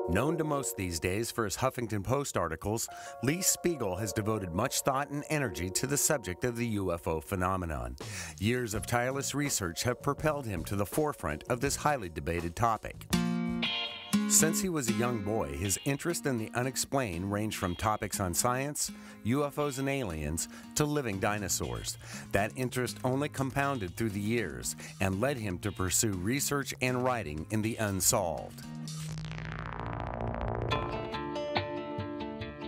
Known to most these days for his Huffington Post articles, Lee Speigel has devoted much thought and energy to the subject of the UFO phenomenon. Years of tireless research have propelled him to the forefront of this highly debated topic. Since he was a young boy, his interest in the unexplained ranged from topics on science, UFOs and aliens, to living dinosaurs. That interest only compounded through the years and led him to pursue research and writing in the unsolved.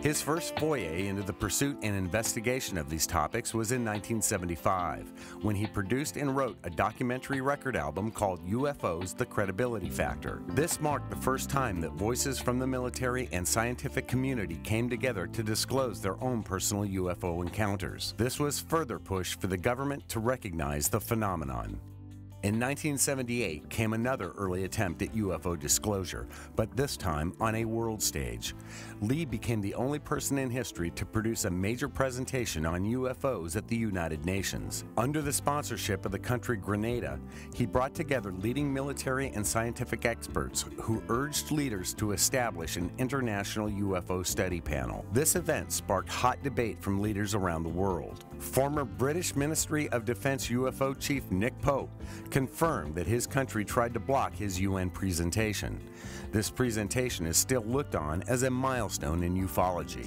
His first foray into the pursuit and investigation of these topics was in 1975, when he produced and wrote a documentary record album called UFOs: The Credibility Factor. This marked the first time that voices from the military and scientific community came together to disclose their own personal UFO encounters. This was further push for the government to recognize the phenomenon. In 1978 came another early attempt at UFO disclosure, but this time on a world stage. Lee became the only person in history to produce a major presentation on UFOs at the United Nations. Under the sponsorship of the country Grenada, he brought together leading military and scientific experts who urged leaders to establish an international UFO study panel. This event sparked hot debate from leaders around the world. Former British Ministry of Defense UFO Chief Nick Pope confirmed that his country tried to block his UN presentation. This presentation is still looked on as a milestone in ufology.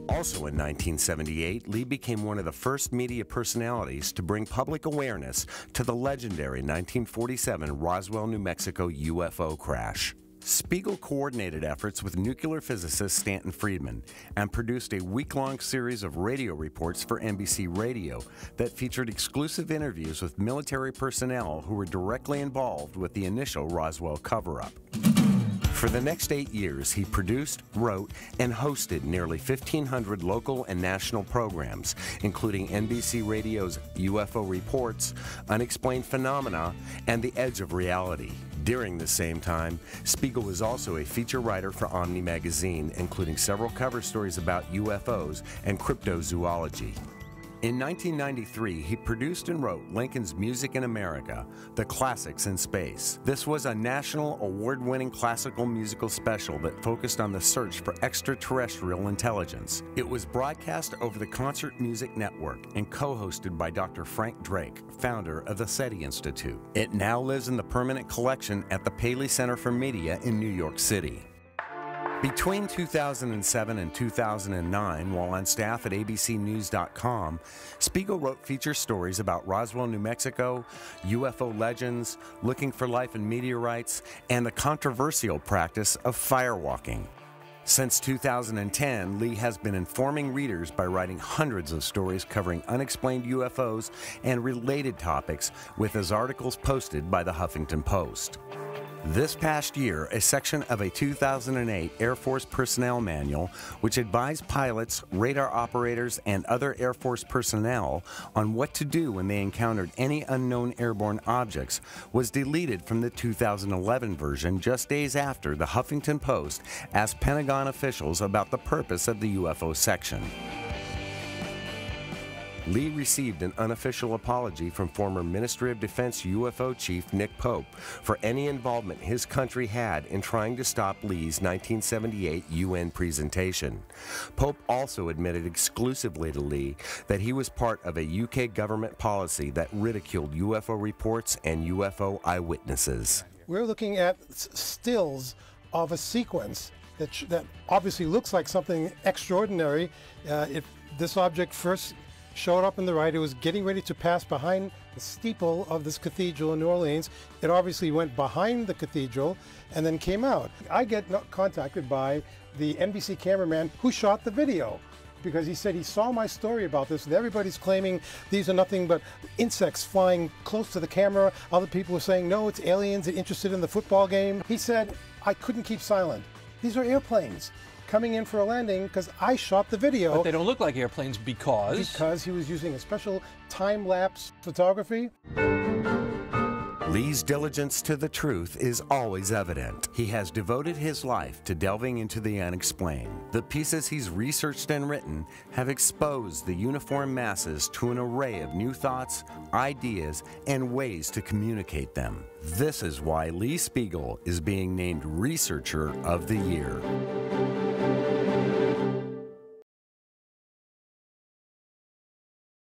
Also in 1978, Lee became one of the first media personalities to bring public awareness to the legendary 1947 Roswell, New Mexico UFO crash. Speigel coordinated efforts with nuclear physicist Stanton Friedman and produced a week-long series of radio reports for NBC Radio that featured exclusive interviews with military personnel who were directly involved with the initial Roswell cover-up. For the next 8 years, he produced, wrote, and hosted nearly 1,500 local and national programs, including NBC Radio's UFO Reports, Unexplained Phenomena, and The Edge of Reality. During the same time, Speigel was also a feature writer for Omni magazine, including several cover stories about UFOs and cryptozoology. In 1993, he produced and wrote Lincoln's Music in America, The Classics in Space. This was a national award-winning classical musical special that focused on the search for extraterrestrial intelligence. It was broadcast over the Concert Music Network and co-hosted by Dr. Frank Drake, founder of the SETI Institute. It now lives in the permanent collection at the Paley Center for Media in New York City. Between 2007 and 2009, while on staff at abcnews.com, Speigel wrote feature stories about Roswell, New Mexico, UFO legends, looking for life in meteorites, and the controversial practice of firewalking. Since 2010, Lee has been informing readers by writing hundreds of stories covering unexplained UFOs and related topics with his articles posted by the Huffington Post. This past year, a section of a 2008 Air Force personnel manual, which advised pilots, radar operators, and other Air Force personnel on what to do when they encountered any unknown airborne objects, was deleted from the 2011 version just days after the Huffington Post asked Pentagon officials about the purpose of the UFO section. Lee received an unofficial apology from former Ministry of Defense UFO Chief Nick Pope for any involvement his country had in trying to stop Lee's 1978 UN presentation. Pope also admitted exclusively to Lee that he was part of a UK government policy that ridiculed UFO reports and UFO eyewitnesses. We're looking at stills of a sequence that obviously looks like something extraordinary. If this object first showed up on the right, it was getting ready to pass behind the steeple of this cathedral in New Orleans. It obviously went behind the cathedral and then came out. I get contacted by the NBC cameraman who shot the video, because he said he saw my story about this, and everybody's claiming these are nothing but insects flying close to the camera. Other people were saying, no, it's aliens interested in the football game. He said, I couldn't keep silent. These are airplanes coming in for a landing because I shot the video. But they don't look like airplanes because? Because he was using a special time-lapse photography. Lee's diligence to the truth is always evident. He has devoted his life to delving into the unexplained. The pieces he's researched and written have exposed the uniformed masses to an array of new thoughts, ideas, and ways to communicate them. This is why Lee Speigel is being named Researcher of the Year.